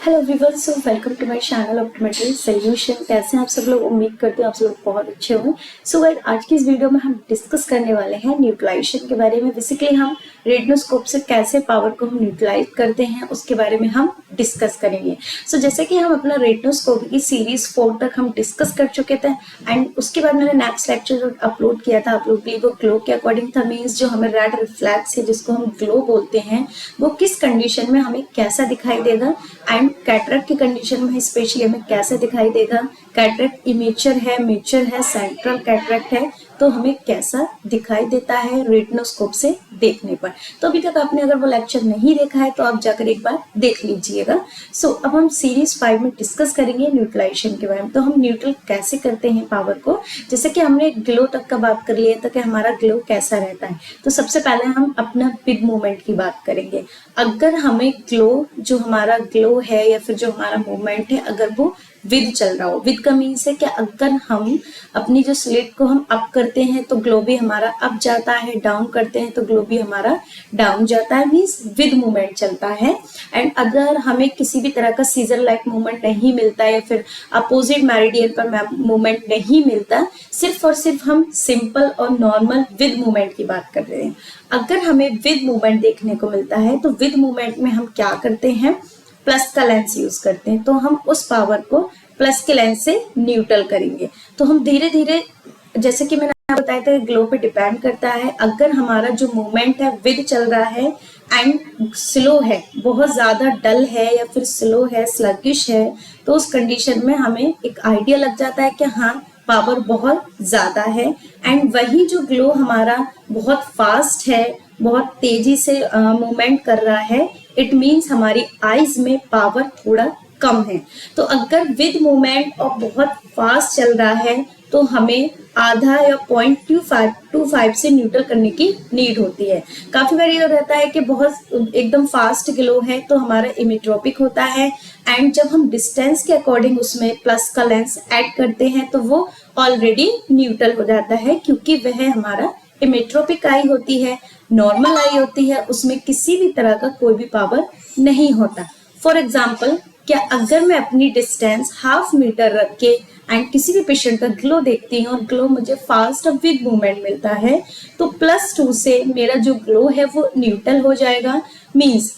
Hello viewers, so welcome to my channel optometry solution. कैसे हैं आप सब लोग? उम्मीद करते हैं आप सब लोग बहुत अच्छे हों। सो गाइस, आज की इस वीडियो में हम डिस्कस करने वाले हैं न्यूट्रलाइजेशन के बारे में। बेसिकली हम रेटिनोस्कोप से कैसे पावर को हम न्यूट्रलाइज करते हैं उसके बारे में हम डिस्कस करेंगे। सो जैसे कि हम अपना रेटिनोस्कोप की सीरीज 4 तक हम डिस्कस कर चुके थे एंड उसके बाद मैंने नेक्स्ट लेक्चर जो अपलोड किया था आप लोग के लिए, वो ग्लो के अकॉर्डिंग था। मीन्स जो हमें रेड रिफ्लेक्स है जिसको हम ग्लो बोलते हैं, वो किस कंडीशन में हमें कैसा दिखाई देगा एंड कैटरेक्ट की कंडीशन में स्पेशली हमें कैसे दिखाई देगा। कैटरेक्ट इमेचर है, मेचर है, सेंट्रल कैटरेक्ट है, तो हमें कैसा दिखाई देता है रेटिनोस्कोप से देखने पर। तो अभी तक आपने अगर वो लेक्चर नहीं देखा है तो आप जाकर एक बार देख लीजिएगा। सो अब हम सीरीज 5 में डिस्कस करेंगे न्यूट्रलाइजेशन के बारे में। तो हम न्यूट्रल कैसे करते हैं पावर को, जैसे कि हमने ग्लो तक का बात कर लिया था कि हमारा ग्लो कैसा रहता है। तो सबसे पहले हम अपना विद मूवमेंट की बात करेंगे। अगर हमें ग्लो, जो हमारा ग्लो है या फिर जो हमारा मूवमेंट है, अगर वो विद चल रहा हो, विद का मीन्स है कि अगर हम अपनी जो स्लिट को हम अप करते हैं तो ग्लो भी हमारा अप जाता है, डाउन करते हैं तो ग्लो भी हमारा डाउन जाता है, मीन्स विद मूवमेंट चलता है। एंड अगर हमें किसी भी तरह का सीजर लाइक मूवमेंट नहीं मिलता या फिर अपोजिट मेरिडियन पर मूवमेंट नहीं मिलता, सिर्फ और सिर्फ हम सिंपल और नॉर्मल विद मूवमेंट की बात कर रहे हैं। अगर हमें विद मूवमेंट देखने को मिलता है तो विद मूवमेंट में हम क्या करते हैं, प्लस का लेंस यूज करते हैं। तो हम उस पावर को प्लस के लेंस से न्यूट्रल करेंगे। तो हम धीरे धीरे, जैसे कि मैंने आपको बताया था, ग्लो पे डिपेंड करता है। अगर हमारा जो मूवमेंट है विद चल रहा है एंड स्लो है, बहुत ज्यादा डल है या फिर स्लो है, स्लगिश है, तो उस कंडीशन में हमें एक आइडिया लग जाता है कि हाँ पावर बहुत ज्यादा है। एंड वही जो ग्लो हमारा बहुत फास्ट है, बहुत तेजी से मूवमेंट कर रहा है, इट मीन्स हमारी आईज में पावर थोड़ा कम है। तो अगर विद मूवमेंट और बहुत फास्ट चल रहा है तो हमें आधा या 0.25 से न्यूट्रल करने की नीड होती है। काफी बार ये रहता है कि बहुत एकदम फास्ट ग्लो है तो हमारा इमेट्रोपिक होता है एंड जब हम डिस्टेंस के अकॉर्डिंग उसमें प्लस का लेंस ऐड करते हैं तो वो ऑलरेडी न्यूट्रल हो जाता है, क्योंकि वह हमारा इमेट्रोपिक आई होती है, नॉर्मल आई होती है, उसमें किसी भी तरह का कोई भी पावर नहीं होता। फॉर एग्जाम्पल, क्या अगर मैं अपनी डिस्टेंस 1/2 मीटर रख के एंड किसी भी पेशेंट का ग्लो देखती हूँ और ग्लो मुझे फास्ट और विद मूवमेंट मिलता है तो +2 से मेरा जो ग्लो है वो न्यूट्रल हो जाएगा। मीन्स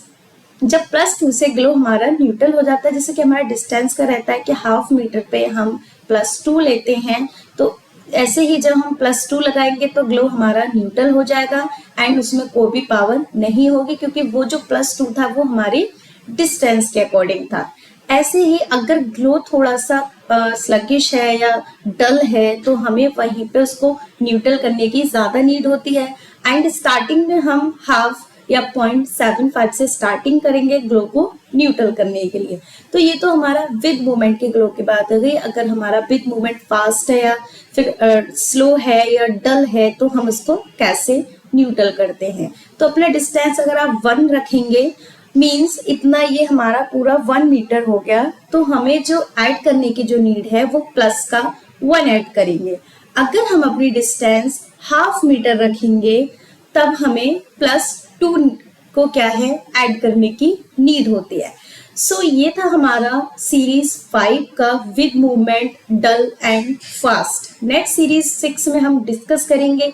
जब +2 से ग्लो हमारा न्यूट्रल हो जाता है, जैसे कि हमारा डिस्टेंस का रहता है कि 1/2 मीटर पे हम +2 लेते हैं, तो ऐसे ही जब हम +2 लगाएंगे तो ग्लो हमारा न्यूट्रल हो जाएगा एंड उसमें कोई भी पावर नहीं होगी, क्योंकि वो जो +2 था वो हमारी डिस्टेंस के अकॉर्डिंग था। ऐसे ही अगर ग्लो थोड़ा सा स्लगिश है या डल है तो हमें वहीं पे उसको न्यूट्रल करने की ज्यादा नीड होती है। एंड स्टार्टिंग में हम 1/2 या 0.75 से स्टार्टिंग करेंगे ग्लो को न्यूट्रल करने के लिए। तो ये तो हमारा विद मूवमेंट के ग्लो की बात हो गई। अगर हमारा विद मूवमेंट फास्ट है या फिर स्लो है या डल है तो हम उसको कैसे न्यूट्रल करते हैं। तो अपना डिस्टेंस अगर आप 1 रखेंगे, मीन्स इतना, ये हमारा पूरा 1 मीटर हो गया, तो हमें जो ऐड करने की जो नीड है वो प्लस का 1 ऐड करेंगे। अगर हम अपनी डिस्टेंस 1/2 मीटर रखेंगे तब हमें +2 को क्या है ऐड करने की नीड होती है। सो ये था हमारा सीरीज 5 का with movement, dull and fast. Next series 6 में हम डिस्कस करेंगे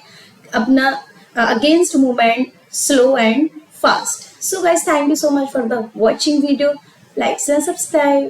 अपना against movement, slow and fast. So guys, thank you so much for the watching video. Like and subscribe.